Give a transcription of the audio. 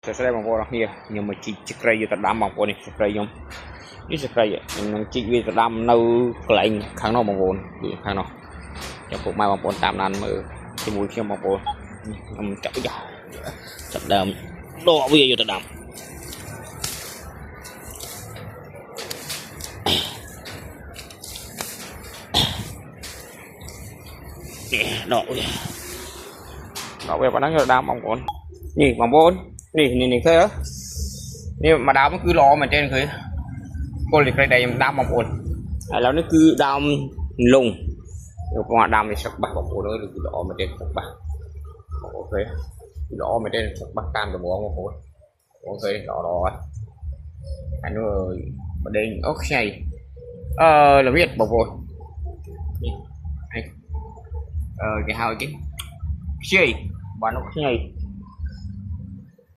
Saya bang pun ni yang macam cekrai je terdam bang pun ni cekrai yang ni cekrai yang cik we terdam nâu kelain khang nó bang pun khang nó cho phụ mai bang pun tam nan mơ thì mùi khi bang pun chặt cái chặt đầm đỏ bây giờ terdam đỏ về bạn đang terdam bang punนี่บางคนนี่เคยเหรอนี่มาดาวมันคือล้อมันเจนเคยคนหรือใครใดมันดาวบางคนแล้วนี่คือดาวลงเดี๋ยวพอดาวมันสักบาทบางคนเลยหรือล้อมันเจนสักบาทโอเคล้อมันเจนสักบาทตามตัวบางคนโอเคล้ออันนู้นประเด็นโอเคเราbiếtบางคนcái hai cái gì bạn nó cái